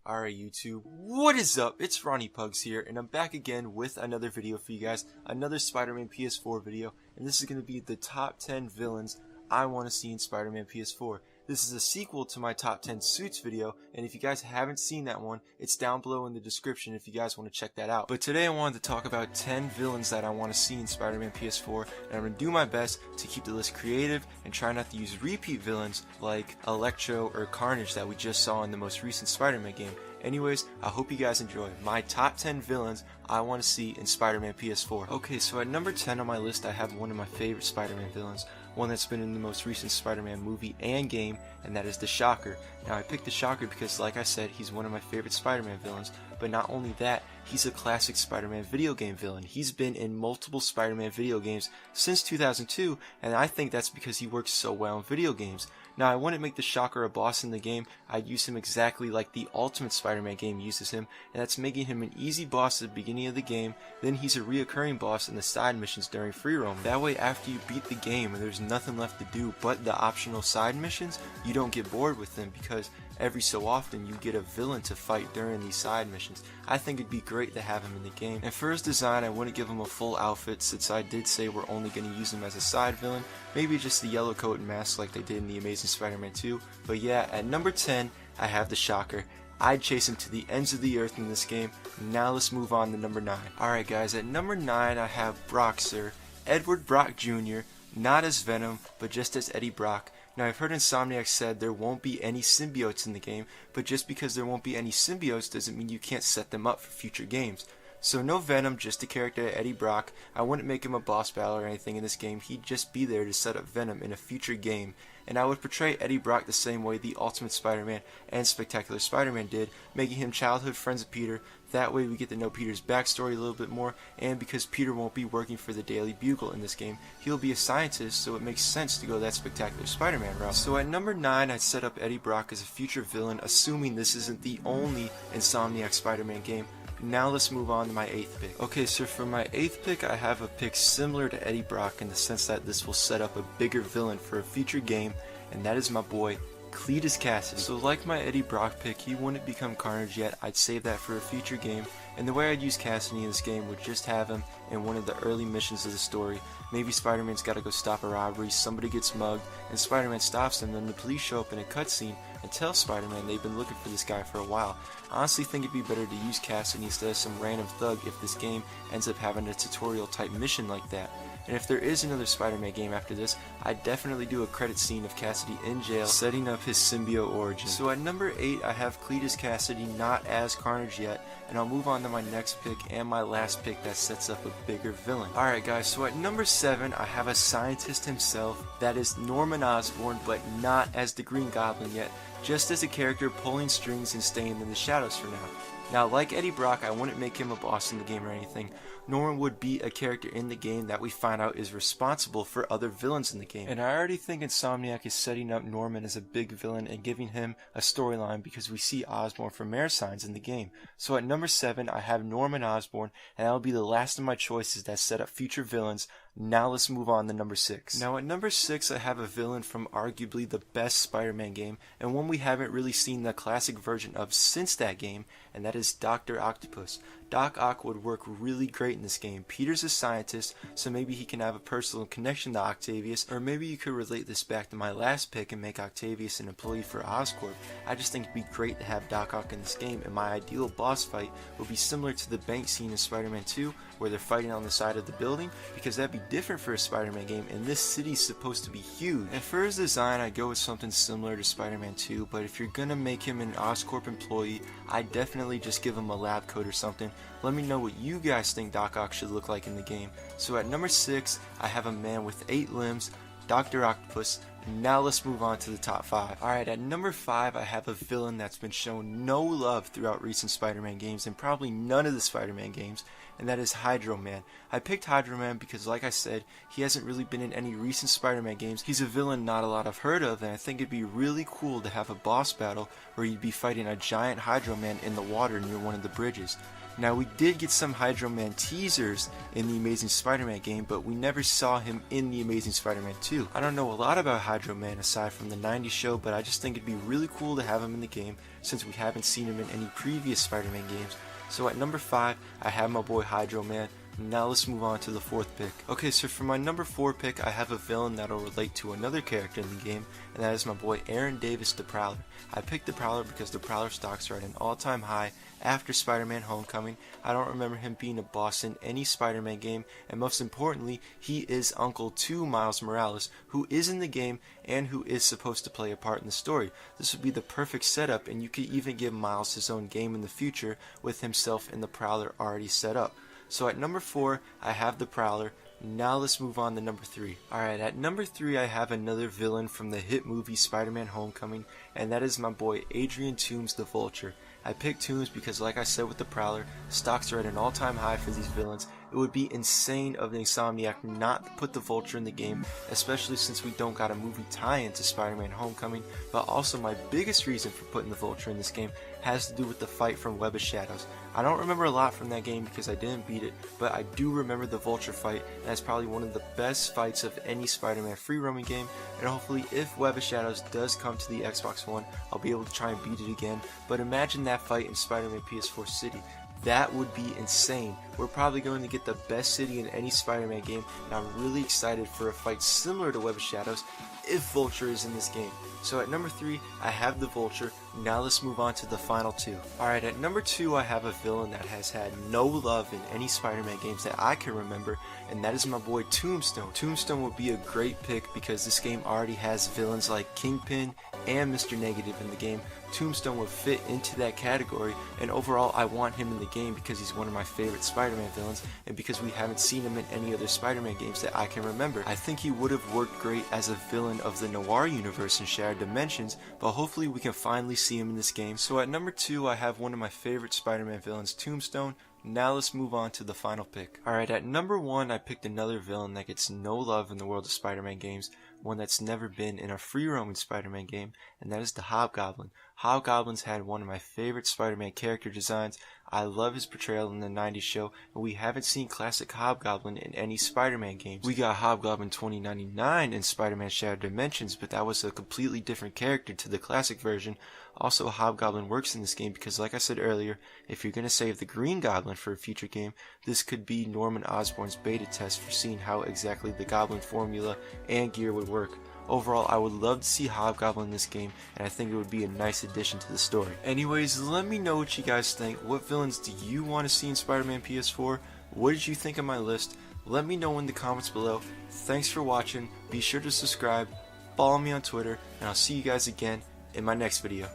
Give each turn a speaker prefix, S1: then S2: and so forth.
S1: Alright YouTube, what is up? It's Ronnie Pugs here, and I'm back again with another video for you guys, another Spider-Man PS4 video, and this is going to be the top 10 villains I want to see in Spider-Man PS4. This is a sequel to my top 10 suits video, and if you guys haven't seen that one, it's down below in the description if you guys want to check that out. But today I wanted to talk about 10 villains that I want to see in Spider-Man PS4, and I'm going to do my best to keep the list creative and try not to use repeat villains like Electro or Carnage that we just saw in the most recent Spider-Man game. Anyways, I hope you guys enjoy my top 10 villains I want to see in Spider-Man PS4. Okay, so at number 10 on my list I have one of my favorite Spider-Man villains, one that's been in the most recent Spider-Man movie and game, and that is the Shocker. Now I picked the Shocker because, like I said, he's one of my favorite Spider-Man villains, but not only that, he's a classic Spider-Man video game villain. He's been in multiple Spider-Man video games since 2002, and I think that's because he works so well in video games. Now I wouldn't make the Shocker a boss in the game, I'd use him exactly like the Ultimate Spider-Man game uses him, and that's making him an easy boss at the beginning of the game, then he's a reoccurring boss in the side missions during free roam. That way after you beat the game and there's nothing left to do but the optional side missions, you don't get bored with them because every so often you get a villain to fight during these side missions. I think it'd be great to have him in the game. And for his design, I wouldn't give him a full outfit since I did say we're only going to use him as a side villain. Maybe just the yellow coat and mask like they did in the Amazing Spider-Man 2. But yeah, at number 10, I have the Shocker. I'd chase him to the ends of the earth in this game. Now let's move on to number 9. Alright guys, at number 9 I have Brock, sir. Edward Brock Jr., not as Venom, but just as Eddie Brock. Now I've heard Insomniac said there won't be any symbiotes in the game, but just because there won't be any symbiotes doesn't mean you can't set them up for future games. So no Venom, just the character Eddie Brock. I wouldn't make him a boss battle or anything in this game, he'd just be there to set up Venom in a future game. And I would portray Eddie Brock the same way the Ultimate Spider-Man and Spectacular Spider-Man did, making him childhood friends of Peter. That way we get to know Peter's backstory a little bit more, and because Peter won't be working for the Daily Bugle in this game, he'll be a scientist, so it makes sense to go that Spectacular Spider-Man route. So at number 9 I'd set up Eddie Brock as a future villain, assuming this isn't the only Insomniac Spider-Man game. Now let's move on to my 8th pick. Okay, so for my 8th pick I have a pick similar to Eddie Brock in the sense that this will set up a bigger villain for a future game, and that is my boy Cletus Cassidy. So like my Eddie Brock pick, he wouldn't become Carnage yet, I'd save that for a future game, and the way I'd use Cassidy in this game would just have him in one of the early missions of the story. Maybe Spider-Man's gotta go stop a robbery, somebody gets mugged, and Spider-Man stops them, then the police show up in a cutscene and tell Spider-Man they've been looking for this guy for a while. I honestly think it'd be better to use Cassidy instead of some random thug if this game ends up having a tutorial type mission like that. And if there is another Spider-Man game after this, I'd definitely do a credit scene of Cassidy in jail, setting up his symbiote origin. So at number 8, I have Cletus Cassidy not as Carnage yet, and I'll move on to my next pick and my last pick that sets up a bigger villain. Alright guys, so at number 7, I have a scientist himself, that is Norman Osborn, but not as the Green Goblin yet, just as a character pulling strings and staying in the shadows for now. Now, like Eddie Brock, I wouldn't make him a boss in the game or anything. Norman would be a character in the game that we find out is responsible for other villains in the game. And I already think Insomniac is setting up Norman as a big villain and giving him a storyline because we see Osborn from Mare Signs in the game. So at number 7, I have Norman Osborn, and that'll be the last of my choices that set up future villains. Now let's move on to number 6. Now at number 6 I have a villain from arguably the best Spider-Man game, and one we haven't really seen the classic version of since that game, and that is Dr. Octopus. Doc Ock would work really great in this game. Peter's a scientist, so maybe he can have a personal connection to Octavius, or maybe you could relate this back to my last pick and make Octavius an employee for Oscorp. I just think it'd be great to have Doc Ock in this game, and my ideal boss fight would be similar to the bank scene in Spider-Man 2, where they're fighting on the side of the building, because that'd be different for a Spider-Man game, and this city's supposed to be huge. And for his design, I'd go with something similar to Spider-Man 2, but if you're gonna make him an Oscorp employee, I'd definitely just give him a lab coat or something. Let me know what you guys think Doc Ock should look like in the game. So at number 6, I have a man with 8 limbs, Dr. Octopus. Now let's move on to the top 5. Alright, at number 5 I have a villain that's been shown no love throughout recent Spider-Man games and probably none of the Spider-Man games, and that is Hydro Man. I picked Hydro Man because, like I said, he hasn't really been in any recent Spider-Man games. He's a villain not a lot have heard of, and I think it'd be really cool to have a boss battle where you'd be fighting a giant Hydro Man in the water near one of the bridges. Now, we did get some Hydro Man teasers in the Amazing Spider-Man game, but we never saw him in the Amazing Spider-Man 2. I don't know a lot about Hydro Man aside from the 90s show, but I just think it'd be really cool to have him in the game since we haven't seen him in any previous Spider-Man games. So at number 5, I have my boy Hydro Man. Now let's move on to the 4th pick. Okay, so for my number 4 pick, I have a villain that'll relate to another character in the game, and that is my boy Aaron Davis the Prowler. I picked the Prowler because the Prowler stocks are at an all-time high after Spider-Man Homecoming. I don't remember him being a boss in any Spider-Man game, and most importantly, he is uncle to Miles Morales, who is in the game and who is supposed to play a part in the story. This would be the perfect setup, and you could even give Miles his own game in the future with himself and the Prowler already set up. So at number 4, I have the Prowler. Now let's move on to number 3. Alright, at number 3 I have another villain from the hit movie Spider-Man Homecoming, and that is my boy Adrian Toomes the Vulture. I picked Toomes because, like I said with the Prowler, stocks are at an all-time high for these villains. It would be insane of Insomniac not to put the Vulture in the game, especially since we don't got a movie tie-in to Spider-Man Homecoming, but also my biggest reason for putting the Vulture in this game has to do with the fight from Web of Shadows. I don't remember a lot from that game because I didn't beat it, but I do remember the Vulture fight, and that's probably one of the best fights of any Spider-Man free roaming game, and hopefully if Web of Shadows does come to the Xbox One, I'll be able to try and beat it again. But imagine that fight in Spider-Man PS4 City. That would be insane. We're probably going to get the best city in any Spider-Man game, and I'm really excited for a fight similar to Web of Shadows if Vulture is in this game. So at number 3, I have the Vulture. Now let's move on to the final 2. Alright, at number 2, I have a villain that has had no love in any Spider-Man games that I can remember, and that is my boy Tombstone. Tombstone would be a great pick because this game already has villains like Kingpin and Mr. Negative in the game. Tombstone would fit into that category, and overall I want him in the game because he's one of my favorite Spider-Man villains, and because we haven't seen him in any other Spider-Man games that I can remember. I think he would have worked great as a villain of the Noir universe in Shattered Dimensions, but hopefully we can finally see him in this game. So at number 2, I have one of my favorite Spider-Man villains, Tombstone. Now let's move on to the final pick. Alright, at number 1, I picked another villain that gets no love in the world of Spider-Man games, one that's never been in a free roaming Spider-Man game, and that is the Hobgoblin. Hobgoblin's had one of my favorite Spider-Man character designs. I love his portrayal in the 90s show, and we haven't seen classic Hobgoblin in any Spider-Man games. We got Hobgoblin 2099 in Spider-Man Shattered Dimensions, but that was a completely different character to the classic version. Also, Hobgoblin works in this game because, like I said earlier, if you're going to save the Green Goblin for a future game, this could be Norman Osborn's beta test for seeing how exactly the Goblin formula and gear would work. Overall, I would love to see Hobgoblin in this game, and I think it would be a nice addition to the story. Anyways, let me know what you guys think. What villains do you want to see in Spider-Man PS4? What did you think of my list? Let me know in the comments below. Thanks for watching. Be sure to subscribe, follow me on Twitter, and I'll see you guys again in my next video.